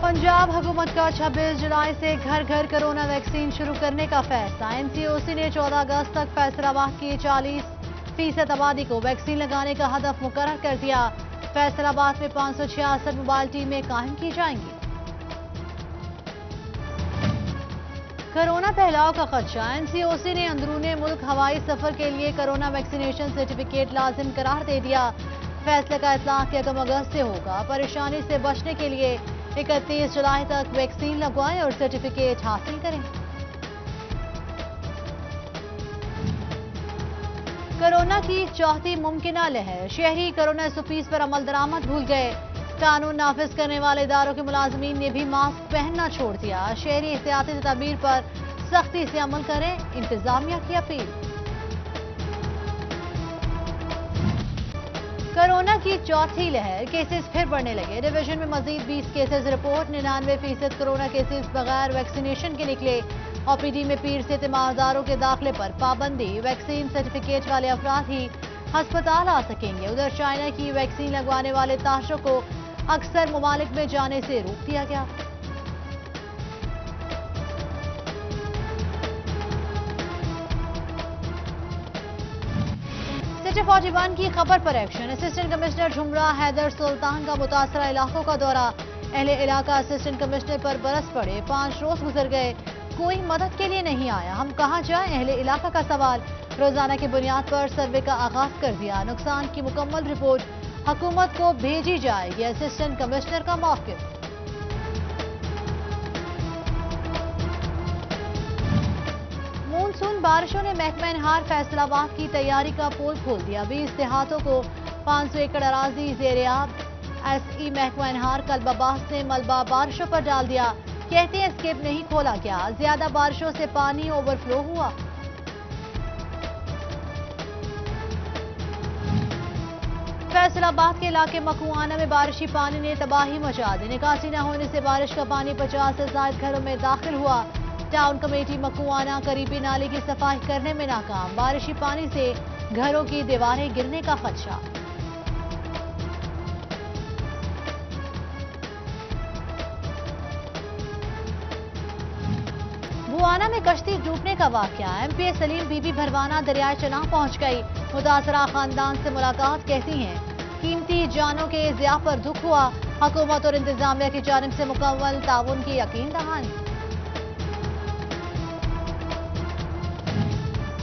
पंजाब हुकूमत का 26 जुलाई से घर घर कोरोना वैक्सीन शुरू करने का फैसला। एनसीओसी ने 14 अगस्त तक फैसलाबाद की 40% आबादी को वैक्सीन लगाने का हदफ मुकर्रर कर दिया। फैसलाबाद में 566 मोबाइल टीमें कायम की जाएंगी। कोरोना फैलाव का खदशा। एनसीओसी ने अंदरूनी मुल्क हवाई सफर के लिए कोरोना वैक्सीनेशन सर्टिफिकेट लाजिम करार दे दिया। फैसले का इतलाक 1 अगस्त से होगा। परेशानी से बचने के लिए 31 जुलाई तक वैक्सीन लगवाएं और सर्टिफिकेट हासिल करें। कोरोना की चौथी मुमकिना लहर। शहरी कोरोना SOPs पर अमल दरामद भूल गए। कानून नाफिज करने वाले इदारों के मुलाजमीन ने भी मास्क पहनना छोड़ दिया। शहरी एहतियाती तदबीर पर सख्ती से अमल करें, इंतजामिया की अपील। कोरोना की चौथी लहर। केसेस फिर बढ़ने लगे। डिवीजन में मजीद 20 केसेस रिपोर्ट। 99% कोरोना केसेस बगैर वैक्सीनेशन के निकले। OPD में पीर से तीमारदारों के दाखिले पर पाबंदी। वैक्सीन सर्टिफिकेट वाले अफराद ही अस्पताल आ सकेंगे। उधर चाइना की वैक्सीन लगवाने वाले ताशरों को अक्सर ममालिक में जाने से रोक दिया गया। सिटी 41 की खबर पर action. Assistant commissioner Jhumra Haider Sultan का मुतासरा इलाकों का दौरा। अहले इलाका असिस्टेंट कमिश्नर पर बरस पड़े। 5 रोज गुजर गए, कोई मदद के लिए नहीं आया। हम कहां जाएं? अहले इलाका का सवाल। रोजाना की बुनियाद पर सर्वे का आगाज कर दिया। नुकसान की मुकम्मल रिपोर्ट हुकूमत को भेजी जाएगी। असिस्टेंट कमिश्नर का मौक़िफ़। मानसून बारिशों ने महकमा इनहार फैसलाबाद की तैयारी का पोल खोल दिया। 20 देहातों को 500 एकड़ अराजी ज़ेर-ए-आब। SE महकमा इनहार कल्बाबास ने मलबा बारिशों पर डाल दिया। कहते हैं स्किप नहीं खोला गया, ज्यादा बारिशों से पानी ओवरफ्लो हुआ। फैसलाबाद के इलाके मकुआना में बारिशी पानी ने तबाही मचा दी। निकासी न होने से बारिश का पानी 50 से ज्यादा घरों में दाखिल हुआ। टाउन कमेटी मकुआना करीबी नाले की सफाई करने में नाकाम। बारिशी पानी से घरों की दीवारें गिरने का खदशा। बुआना में कश्ती डूबने का वाकया। MP सलीम बीबी भरवाना दरियाए चनाह पहुंच गई। मुतासरा खानदान से मुलाकात। कहती हैं कीमती जानों के ज़िया पर दुख हुआ। हुकूमत और इंतजामिया की जानिब से मुकम्मल ताउन की यकीन दहानी।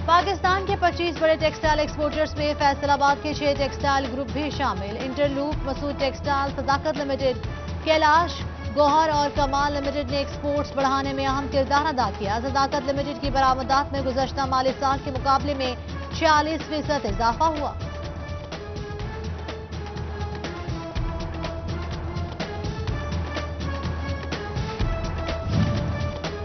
पाकिस्तान के 25 बड़े टेक्सटाइल एक्सपोर्टर्स में फैसलाबाद के 6 टेक्सटाइल ग्रुप भी शामिल। इंटरलूप, मसूद टेक्सटाइल, सदाकत लिमिटेड, कैलाश, गौहर और कमाल लिमिटेड ने एक्सपोर्ट्स बढ़ाने में अहम किरदार अदा किया। सदाकत लिमिटेड की बरामदात में गुज़श्ता माली साल के मुकाबले में 46% इजाफा हुआ।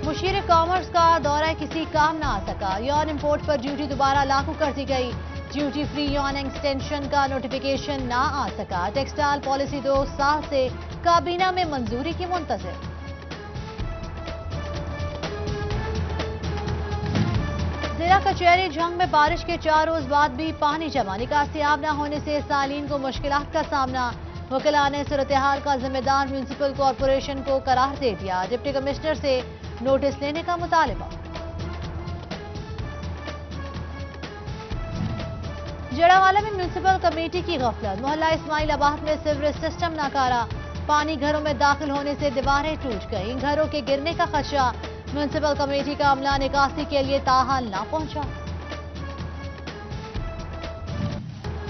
मुशीर कॉमर्स का दौरा किसी काम न आ सका। यौन इंपोर्ट पर ड्यूटी दोबारा लागू कर दी गई। ड्यूटी फ्री यौन एक्सटेंशन का नोटिफिकेशन ना आ सका। टेक्सटाइल पॉलिसी 2 साल से काबीना में मंजूरी की मुंतज़िर। जिला कचहरी झंग में बारिश के 4 रोज बाद भी पानी जमा। निकासी आब न होने से सालीन को मुश्किलात का सामना। वकीला ने सूरत हाल का जिम्मेदार म्यूनिसिपल कॉरपोरेशन को करार दे दिया। डिप्टी कमिश्नर से नोटिस लेने का मुतालिबा। जड़ावाला में म्यूनिसिपल कमेटी की गफलत। मोहल्ला इस्माइलाबाद में सीवरेज सिस्टम नाकारा। पानी घरों में दाखिल होने से दीवारें टूट गईं। घरों के गिरने का खदशा। म्यूनिसिपल कमेटी का अमला निकासी के लिए ताहाल ना पहुंचा।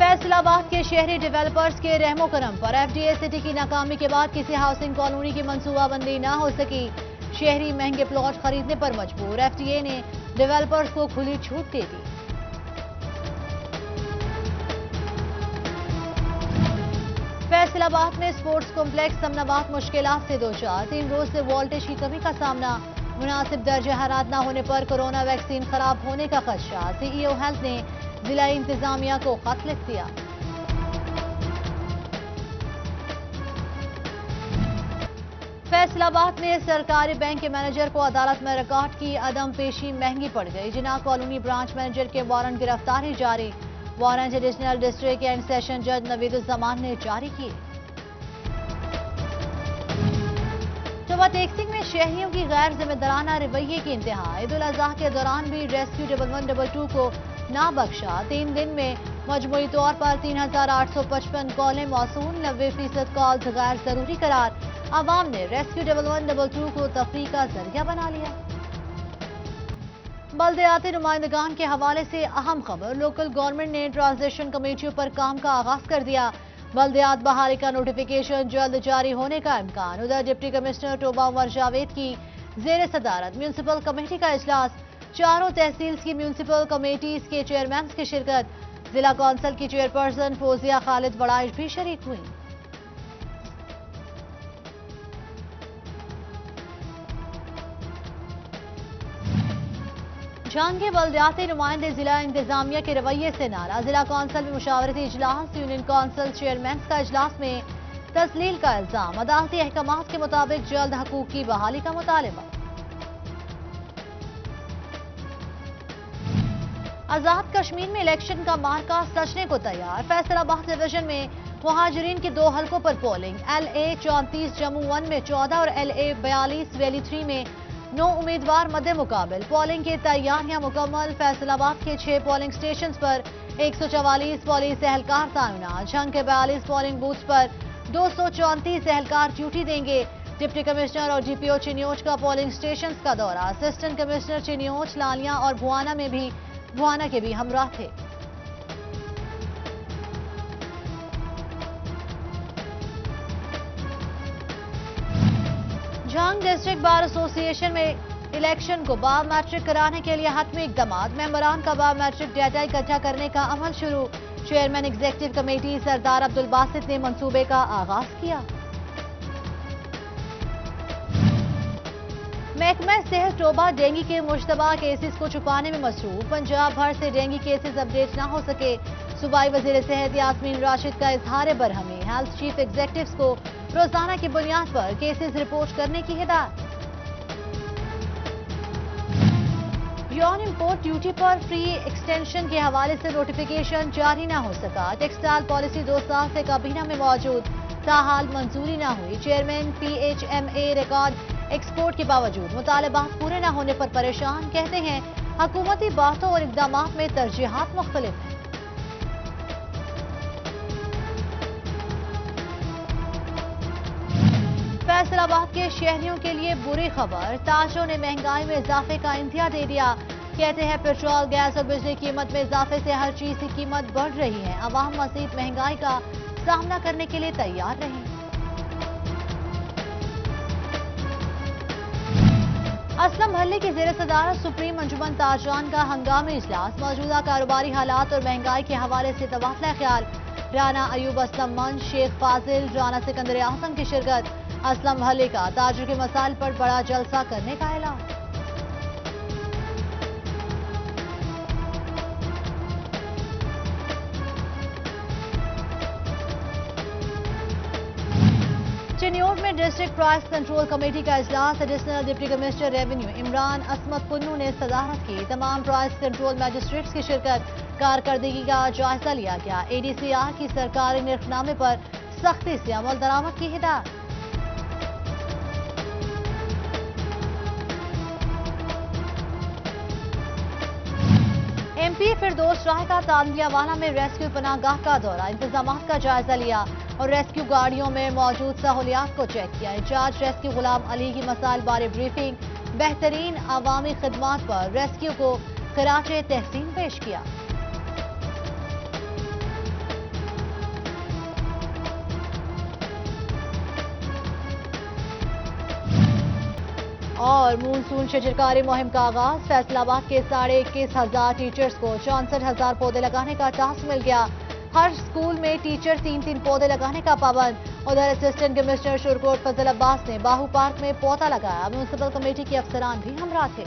फैसलाबाद के शहरी डेवलपर्स के रहमो करम पर FDA सिटी की नाकामी के बाद किसी हाउसिंग कॉलोनी की मंसूबाबंदी ना हो सकी। शहरी महंगे प्लॉट खरीदने पर मजबूर। FDA ने डेवलपर्स को खुली छूट दे दी। फैसलाबाद में स्पोर्ट्स कॉम्प्लेक्स समनाबाद मुश्किलात से 3 रोज से वोल्टेज की कमी का सामना। मुनासिब दर्जे हरारत न होने पर कोरोना वैक्सीन खराब होने का खदशा। CEO हेल्थ ने जिला इंतजामिया को खत लिख दिया। फैसलाबाद में सरकारी बैंक के मैनेजर को अदालत में रिकॉर्ड की अदम पेशी महंगी पड़ गई। जिना कॉलोनी ब्रांच मैनेजर के वारंट गिरफ्तारी जारी। Warrant additional district and session जज नवीदुज्जमान ने जारी किए। ओवरटेक्सिंग में शहरियों की गैर जिम्मेदाराना रवैये की इंतहा। ईद उल अजहा के दौरान भी रेस्क्यू 1112 को ना बख्शा। 3 दिन में मजमूई तौर पर 3855 कॉलें मौसूल, 90% कॉल्स गैर जरूरी करार। आवाम ने रेस्क्यू 1112 को तफरीह का जरिया बना लिया। बल्दियाती नुमाइंदगान के हवाले से अहम खबर। लोकल गवर्नमेंट ने ट्रांजिशन कमेटियों पर काम का आगाज कर दिया। बल्दियात बहाली का नोटिफिकेशन जल्द जारी होने का इम्कान। उधर डिप्टी कमिश्नर टोबा उमर जावेद की जेर सदारत म्यूनसिपल कमेटी का इजलास। चारों तहसील्स की म्यूनसिपल कमेटीज के चेयरमैन की शिरकत। जिला कौंसिल की चेयरपर्सन फौजिया खालिद बड़ाइश भी शरीक हुई। जहांगे बल्दियाती नुमाइंदे जिला इंतजामिया के रवैये से नाराज। जिला कौंसिल में मुशावरती इजलास। यूनियन कौंसिल चेयरमैन का इजलास में तस्लील का इल्जाम। अदालती अहकामात के मुताबिक जल्द हकूक की बहाली का मुतालबा। आजाद कश्मीर में इलेक्शन का मार्का सचने को तैयार। फैसलाबाद डिवीजन में मुहाजिरीन के 2 हलकों पर पोलिंग। LA 34, जम्मू 1 में 14 और LA 42, वैली 3 में 9 उम्मीदवार मध्य मुकाबिल। पोलिंग की तैयारियां मुकम्मल। फैसलाबाद के 6 पोलिंग स्टेशन पर 144 पुलिस एहलकार तैनात। झंग के 42 पोलिंग बूथ पर 234 एहलकार ड्यूटी देंगे। डिप्टी कमिश्नर और GPO चिन्योज का पोलिंग स्टेशन का दौरा। असिस्टेंट कमिश्नर चिन्योज, लालिया और भुआना के भी हमराह थे। जहांग डिस्ट्रिक्ट बार एसोसिएशन में इलेक्शन को बायोमेट्रिक कराने के लिए हतमी इकदाम। मेंबरान का बायोमेट्रिक डेटा इकट्ठा करने का अमल शुरू। चेयरमैन एग्जीक्यूटिव कमेटी सरदार अब्दुल बासित ने मंसूबे का आगाज किया। महकमा सेहत टोबा डेंगू के मुश्तबा केसेस को छुपाने में मसरूफ। पंजाब भर से डेंगू केसेस अपडेट न हो सके। सूबाई वजीर सेहत यास्मीन राशिद का इजहार बरहमी। हेल्थ चीफ एग्जीक्यूटिव्स को रोजाना की बुनियाद पर केसेस रिपोर्ट करने की हिदायत। यौन इंपोर्ट ड्यूटी पर फ्री एक्सटेंशन के हवाले से नोटिफिकेशन जारी न हो सका। टेक्सटाइल पॉलिसी 2 साल से काबीना में मौजूद, ताहाल मंजूरी न हुई। चेयरमैन PHMA रिकॉर्ड एक्सपोर्ट के बावजूद मुतालबात पूरे न होने पर परेशान। कहते हैं हुकूमती बातों और इकदामात में तरजीहात मुख्तलिफ हैं। फैसलाबाद के शहरियों के लिए बुरी खबर। ताजों ने महंगाई में इजाफे का इंतहा दे दिया। कहते हैं पेट्रोल, गैस और बिजली की कीमत में इजाफे से हर चीज की कीमत बढ़ रही है। अवाम मजीद महंगाई का सामना करने के लिए तैयार रहें। असलम भल्ले की जेर सदारत सुप्रीम अंजुमन ताजरान का हंगामी इजलास। मौजूदा कारोबारी हालात और महंगाई के हवाले से तबादला ख्याल। राना अयूब असलम मंच, शेख फाजिल, राना सिकंदर आजम की शिरकत। असलम भल्ले का ताजर के मसाइल पर बड़ा जलसा करने का ऐलान। चिन्योर में डिस्ट्रिक्ट प्राइस कंट्रोल कमेटी का इजलास। Additional deputy commissioner revenue Imran असमत पुन्नू ने सदारत की। तमाम प्राइस कंट्रोल मैजिस्ट्रेट्स की शिरकत। कारकर्दगी का जायजा लिया गया। ADCR की सरकारी निर्खनामे पर सख्ती से अमल दरामद की हिदायत। MP फिरदौस राय का तांदियावाला में रेस्क्यू पनाहगाह का दौरा। इंतजामात का जायजा लिया और रेस्क्यू गाड़ियों में मौजूद सहूलियात को चेक किया। इंचार्ज रेस्क्यू गुलाम अली की मसाइल बारे ब्रीफिंग। बेहतरीन अवामी खिदमात पर रेस्क्यू को खराजे तहसीन पेश किया। और मानसून शजरकारी मुहिम का आगाज। फैसलाबाद के 21,500 टीचर्स को 64,000 पौधे लगाने का टास्क मिल गया। हर स्कूल में टीचर 3-3 पौधे लगाने का पाबंद। उधर असिस्टेंट कमिश्नर शुरकोट फजल अब्बास ने बाहू पार्क में पौधा लगाया। म्यूनसिपल कमेटी के अफसरान भी हमराह थे।